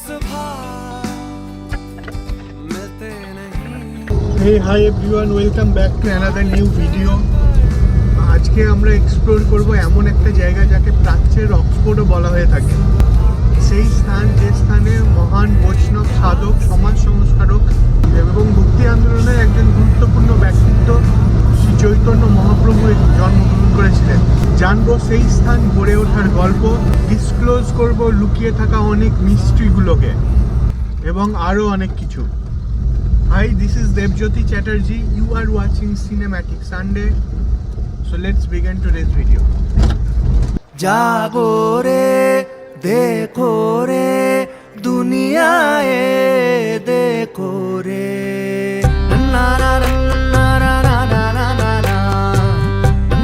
Hey, hi everyone, welcome back to another new video. আজকে আমরা explore করব এমন একটা জায়গা যাকে প্রাচ্যের অক্সফোর্ডও বলা হয়ে থাকে। সেই স্থান, যে স্থানে মহান বৈষ্ণব সাধক, সমাজ সংস্কারক এবং ভক্তি আন্দোলনের একজন গুরুত্বপূর্ণ ব্যক্তিত্ব শ্রী চৈতন্য মহাপ্রভু জন্মগ্রহণ করেছিলেন। জানবো সেই স্থান গড়ে ওঠার গল্প, ডিসক্লোজ করব লুকিয়ে থাকা অনেক মিস্ট্রিগুলোকে এবং আরও অনেক কিছু। Hi, this is Debjyoti Chatterjee. You are watching Cinematic Sunday. So let's begin today's video. जागो रे देखो रे दुनिया ए देखो रे ना ना ना ना ना ना ना ना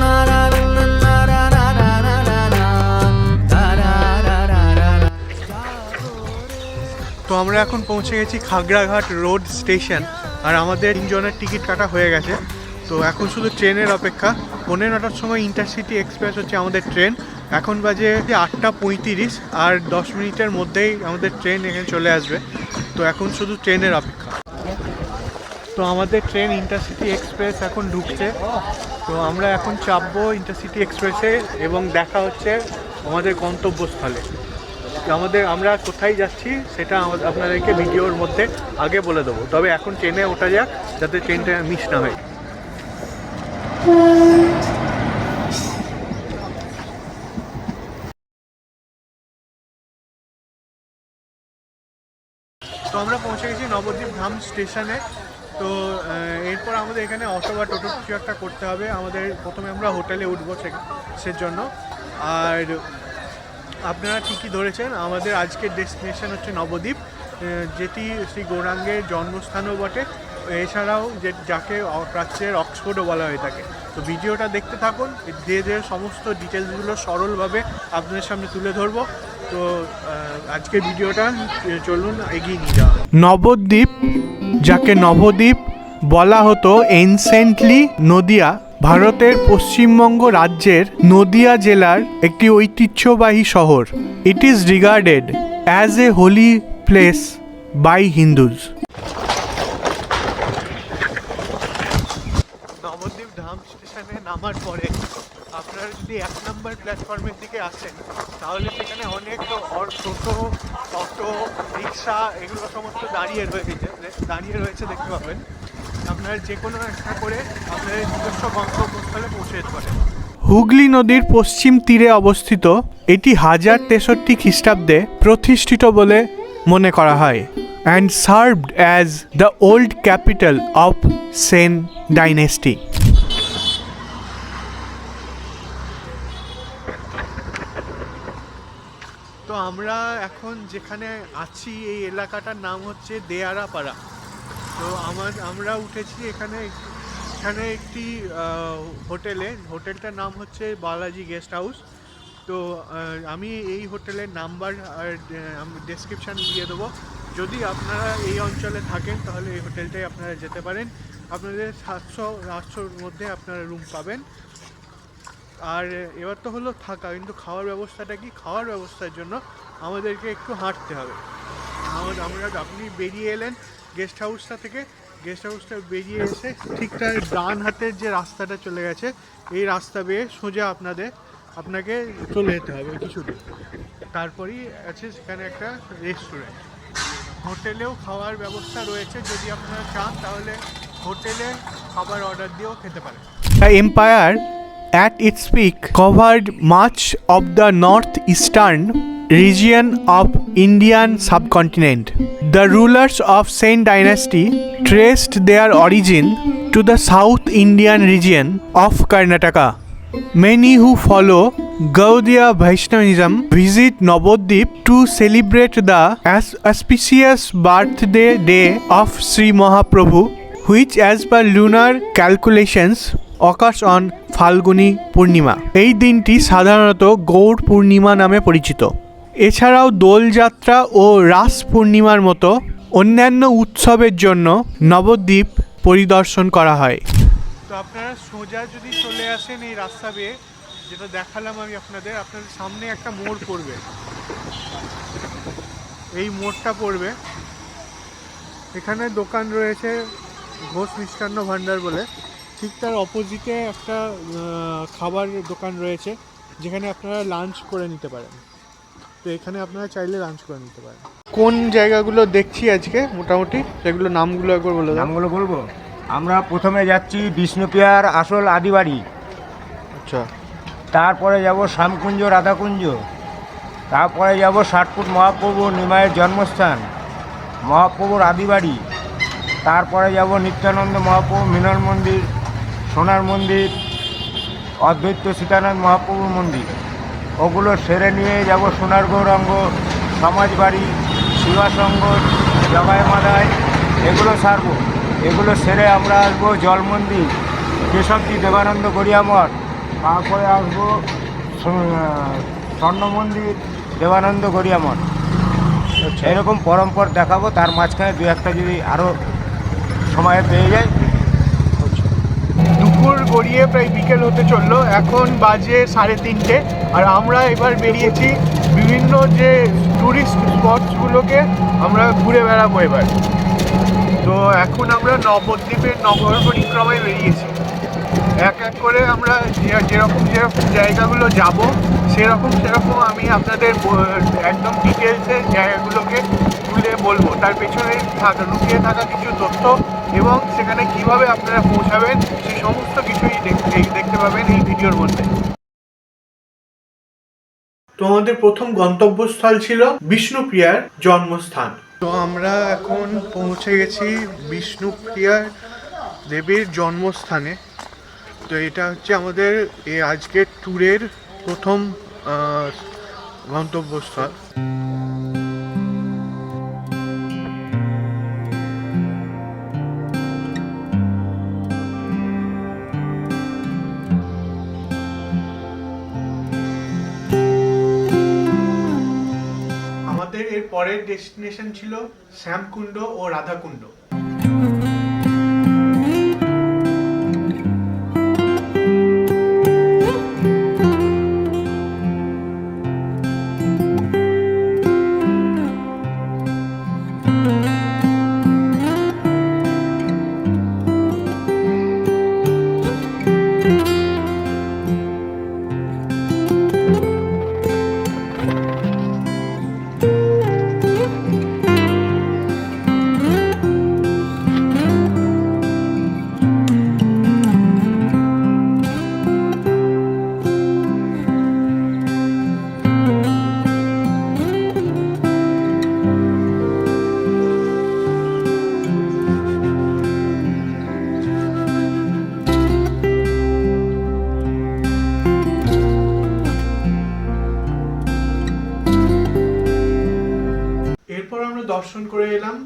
ना ना ना ना ना ना ना ना ना ना। তো আমরা এখন পৌঁছে গেছি খাগড়াঘাট রোড স্টেশন, আর আমাদের 3 জনের টিকিট কাটা হয়ে গেছে। তো এখন শুধু ট্রেনের অপেক্ষা। 9:15টার সময় ইন্টারসিটি এক্সপ্রেস হচ্ছে আমাদের ট্রেন। এখন বাজে 8:35, আর 10 মিনিটের মধ্যেই আমাদের ট্রেন এখানে চলে আসবে। তো এখন শুধু ট্রেনের অপেক্ষা। তো আমাদের ট্রেন ইন্টারসিটি এক্সপ্রেস এখন ঢুকছে। তো আমরা এখন চাপবো ইন্টারসিটি এক্সপ্রেসে এবং দেখা হচ্ছে আমাদের গন্তব্যস্থলে। আমরা কোথায় যাচ্ছি সেটা আপনাদেরকে ভিডিওর মধ্যে আগে বলে দেবো। তবে এখন ট্রেনে ওঠা যাক যাতে ট্রেনটা মিস না হয়। তো আমরা পৌঁছে গেছি নবদ্বীপ ধাম স্টেশনে। তো এরপর আমাদের এখানে অটো বা টোটো কিছু একটা করতে হবে। আমাদের প্রথমে আমরা হোটেলে উঠবো সে জন্য। আর আপনারা ঠিকই ধরেছেন, আমাদের আজকের ডেস্টিনেশন হচ্ছে নবদ্বীপ, যেটি শ্রী গৌরাঙ্গের জন্মস্থানও বটে। এছাড়াও যাকে প্রাচ্যের অক্সফোর্ডও বলা হয়ে থাকে। তো ভিডিওটা দেখতে থাকুন, যে সমস্ত ডিটেলসগুলো সরলভাবে আপনাদের সামনে তুলে ধরবো। তো আজকের ভিডিওটা চলুন এগিয়ে নিয়ে যাওয়া। নবদ্বীপ, যাকে নবদ্বীপ বলা হতো এনসেন্টলি নদিয়া, ভারতের পশ্চিমবঙ্গ রাজ্যের নদিয়া জেলার একটি ঐতিহ্যবাহী শহর। It is regarded as a holy place by Hindus. Nabadwip Dham স্টেশনে নামার পরে আপনারা যদি 1 নম্বর প্ল্যাটফর্মের দিকে আসেন, তাহলে সেখানে অনেক টোটো, অটো, রিক্সা এগুলো সমস্ত দাঁড়িয়ে রয়েছে দেখতে পাবেন। আপনারা যে কোনো একটা করে আপনাদের নিজস্ব গন্তব্যস্থলে পৌঁছে যেতে পারেন। হুগলি নদীর পশ্চিম তীরে অবস্থিত এটি 1063 খ্রিস্টাব্দে প্রতিষ্ঠিত বলে মনে করা হয়, and served as the old capital of Sen dynasty. তো আমরা এখন যেখানে আছি এই এলাকাটার নাম হচ্ছে দেয়ারাপাড়া। তো আমরা উঠেছি এখানে একটি হোটেলটার নাম হচ্ছে বালাজি গেস্ট হাউস। তো আমি এই হোটেলের নাম্বার আর ডেসক্রিপশান দিয়ে দেবো। যদি আপনারা এই অঞ্চলে থাকেন তাহলে এই হোটেলটাই আপনারা যেতে পারেন। আপনাদের 700-800-র মধ্যে আপনারা রুম পাবেন। আর এবার তো হলো থাকা, কিন্তু খাওয়ার ব্যবস্থাটা কি? খাওয়ার ব্যবস্থার জন্য আমাদেরকে একটু হাঁটতে হবে। আপনি বেরিয়ে এলেন গেস্ট হাউসটা বেরিয়ে এসে ঠিক তার ডান হাতের যে রাস্তাটা চলে গেছে, এই রাস্তা বেয়ে সোজা আপনাকে চলে যেতে হবে কিছু দূর। তারপরেই আছে সেখানে একটা রেস্টুরেন্ট। হোটেলেও খাওয়ার ব্যবস্থা রয়েছে, যদি আপনারা চান তাহলে হোটেলে খাবার অর্ডার দিয়েও খেতে পারেন। The empire at its peak covered much of the northeastern region of Indian subcontinent. The rulers of Sen dynasty traced their origin to the South Indian region of Karnataka. Many who follow Gaudiya Vaishnavism visit Navadvip to celebrate the auspicious birthday day of Sri Mahaprabhu, which as per lunar calculations occurs on Falguni Purnima. এই দিনটি সাধারণত গৌড় পূর্ণিমা নামে পরিচিত। এছাড়াও দোলযাত্রা ও রাস পূর্ণিমার মতো অন্যান্য উৎসবের জন্য নবদ্বীপ পরিদর্শন করা হয়। তো আপনারা সোজা যদি চলে আসেন এই রাস্তা বেয়ে, যেটা দেখালাম আমি আপনাদের সামনে একটা মোড় পড়বে। এই মোড়টা পড়বে। এখানে দোকান রয়েছে ঘোষ মিষ্টান্ন ভাণ্ডার বলে, ঠিক তার অপোজিটে একটা খাবার দোকান রয়েছে যেখানে আপনারা লাঞ্চ করে নিতে পারেন। তো এখানে আপনারা চাইলে লাঞ্চ করে নিতে পারেন। কোন জায়গাগুলো দেখছি আজকে মোটামুটি সেগুলো নামগুলো একবার বলে দাও। নামগুলো বলবো, আমরা প্রথমে যাচ্ছি বিষ্ণুপ্রিয়ার আসল আদিবাড়ি, আচ্ছা, তারপরে যাব শ্যামকুঞ্জ রাধাকুঞ্জ, তারপরে যাব 60 ফুট মহাপ্রভু নিমাইয়ের জন্মস্থান, মহাপ্রভুর আদিবাড়ি, তারপরে যাব নিত্যানন্দ মহাপ্রভু মিলন মন্দির, সোনার মন্দির, অদ্বৈত সীতানাথ মহাপ্রভুর মন্দির। ওগুলো সেরে নিয়ে যাব সোনার গৌরাঙ্গ, সমাজবাড়ি, শিবাসঙ্গ, জগাই মাদায়, এগুলো সারবো। এগুলো সেরে আমরা আসবো জল মন্দির, কেশবজি দেবানন্দ গড়িয়া মঠ, তারপরে আসবো স্বর্ণ মন্দির, দেবানন্দ গড়িয়া মঠ। আচ্ছা, এরকম পরম্পর দেখাবো, তার মাঝখানে দু একটা যদি আরও সময় পেয়ে যায়। দুপুর গড়িয়ে প্রায় বিকেল হতে চললো, এখন বাজে 3:30, আর আমরা এবার বেরিয়েছি বিভিন্ন যে ট্যুরিস্ট স্পটসগুলোকে আমরা ঘুরে বেড়াবো এবার। তো এখন আমরা নবদ্বীপের নগর পরিক্রমায় বেরিয়েছি। এক এক করে আমরা যেরকম জায়গাগুলো যাব সেরকম আমি আপনাদের একদম ডিটেলসে জায়গাগুলোকে তুলে বলবো, তার পেছনে লুকিয়ে থাকা কিছু তথ্য এবং সেখানে কিভাবে আপনারা পৌঁছাবেন সেই সমস্ত কিছুই দেখতে পাবেন এই ভিডিওর মধ্যে। তো আমাদের প্রথম গন্তব্যস্থল ছিল বিষ্ণুপ্রিয়ার জন্মস্থান। তো আমরা এখন পৌঁছে গেছি বিষ্ণুপ্রিয়ার দেবীর জন্মস্থানে। তো এটা হচ্ছে আমাদের এই আজকের ট্যুরের প্রথম গন্তব্যস্থল। আমাদের এর পরের ডেস্টিনেশন ছিল শ্যামকুণ্ড ও রাধাকুণ্ড। এরপর আমরা দর্শন করে এলাম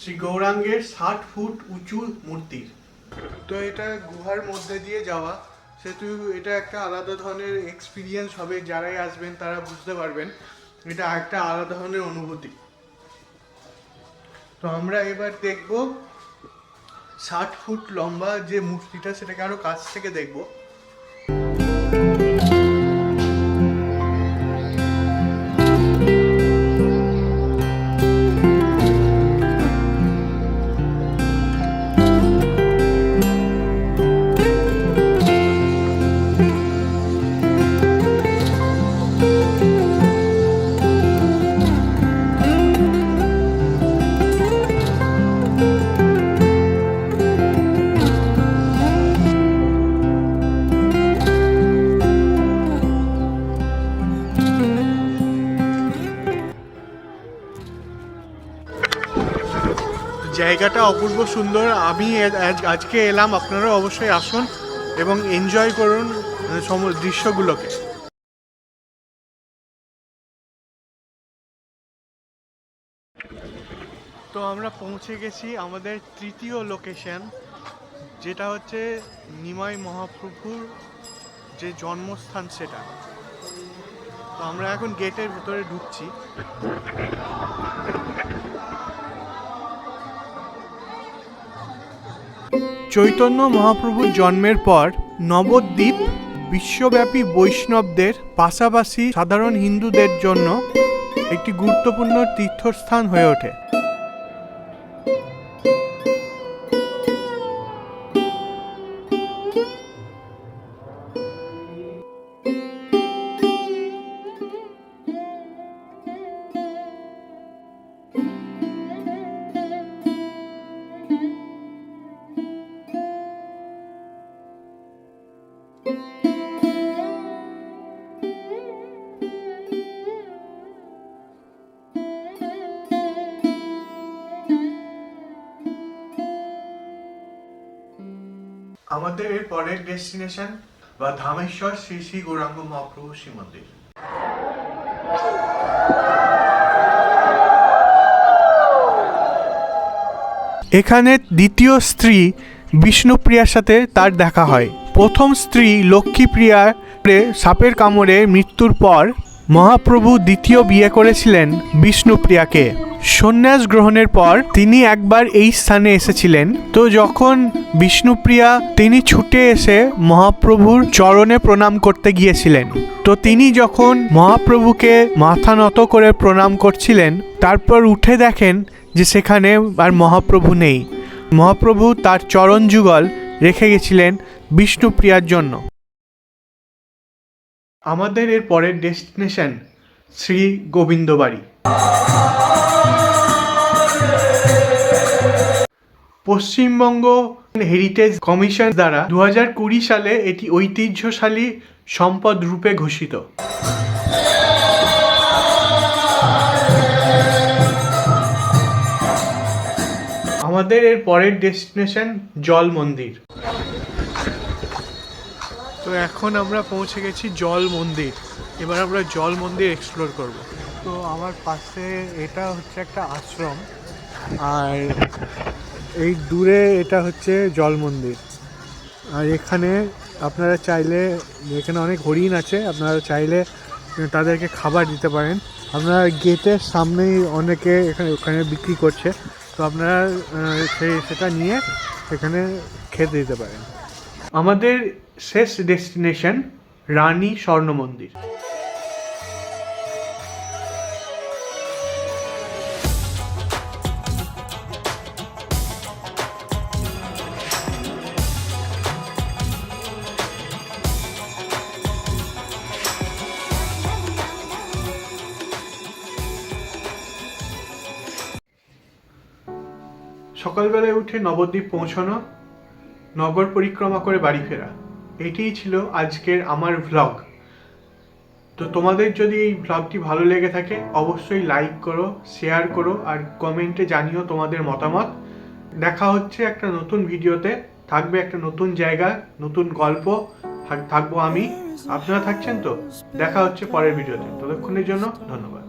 শ্রী গৌরাঙ্গের 60 ফুট উঁচু মূর্তির। তো এটা গুহার মধ্যে দিয়ে যাওয়া, সেহেতু এটা একটা আলাদা ধরনের এক্সপিরিয়েন্স হবে। যারাই আসবেন তারা বুঝতে পারবেন এটা একটা আলাদা ধরনের অনুভূতি। তো আমরা এবার দেখব 60 ফুট লম্বা যে মূর্তিটা, সেটাকে আরো কাছ থেকে দেখব। জায়গাটা অপূর্ব সুন্দর। আমি আজকে এলাম, আপনারা অবশ্যই আসুন এবং এনজয় করুন দৃশ্যগুলোকে। তো আমরা পৌঁছে গেছি আমাদের তৃতীয় লোকেশন, যেটা হচ্ছে নিমাই মহাপ্রভুর যে জন্মস্থান সেটা। তো আমরা এখন গেটের ভেতরে ঢুকছি। চৈতন্য মহাপ্রভুর জন্মের পর নবদ্বীপ বিশ্বব্যাপী বৈষ্ণবদের পাশাপাশি সাধারণ হিন্দুদের জন্য একটি গুরুত্বপূর্ণ তীর্থস্থান হয়ে ওঠে। আমাদের এর পরের ডেস্টিনেশন বা ধামেশ্বর শ্রী শ্রী গৌরাঙ্গ মহাপ্রভু শ্রী মন্দির। এখানে দ্বিতীয় স্ত্রী বিষ্ণুপ্রিয়ার সাথে তার দেখা হয়। প্রথম স্ত্রী লক্ষ্মীপ্রিয়ার সাপের কামড়ে মৃত্যুর পর মহাপ্রভু দ্বিতীয় বিয়ে করেছিলেন বিষ্ণুপ্রিয়াকে। সন্ন্যাস গ্রহণের পর তিনি একবার এই স্থানে এসেছিলেন। তো যখন বিষ্ণুপ্রিয়া তিনি ছুটে এসে মহাপ্রভুর চরণে প্রণাম করতে গিয়েছিলেন, তো তিনি যখন মহাপ্রভুকে মাথা নত করে প্রণাম করছিলেন, তারপর উঠে দেখেন যে সেখানে আর মহাপ্রভু নেই। মহাপ্রভু তার চরণ যুগল রেখে গেছিলেন বিষ্ণুপ্রিয়ার জন্য। আমাদের এর পরের destination Shri Gobindabari. Paschimbanga heritage commission দ্বারা 2020 সালে এটি ঐতিহ্যশালী সম্পদ রূপে ঘোষিত। আমাদের এর পরের ডেস্টিনেশন জল মন্দির। তো এখন আমরা পৌঁছে গেছি জল মন্দির। এবার আমরা জল মন্দির এক্সপ্লোর করব। তো আমার পাশে এটা হচ্ছে একটা আশ্রম, আর এই দূরে এটা হচ্ছে জল মন্দির। আর এখানে আপনারা চাইলে, এখানে অনেক হরিণ আছে, আপনারা চাইলে তাদেরকে খাবার দিতে পারেন। আপনারা গেটের সামনেই অনেকে ওখানে বিক্রি করছে, তো আপনারা সেটা নিয়ে এখানে খেতে দিতে পারেন। আমাদের শেষ ডেস্টিনেশন রানী স্বর্ণ মন্দির। সকালবেলায় উঠে নবদ্বীপ পৌঁছানো, নগর পরিক্রমা করে বাড়ি ফেরা, এটিই ছিল আজকের আমার ভ্লগ। তো তোমাদের যদি এই ভ্লগটি ভালো লেগে থাকে অবশ্যই লাইক করো, শেয়ার করো, আর কমেন্টে জানিও তোমাদের মতামত। দেখা হচ্ছে একটা নতুন ভিডিওতে, থাকবে একটা নতুন জায়গা, নতুন গল্প, থাকবো আমি, আপনারা থাকছেন। তো দেখা হচ্ছে পরের ভিডিওতে। ততক্ষণের জন্য ধন্যবাদ।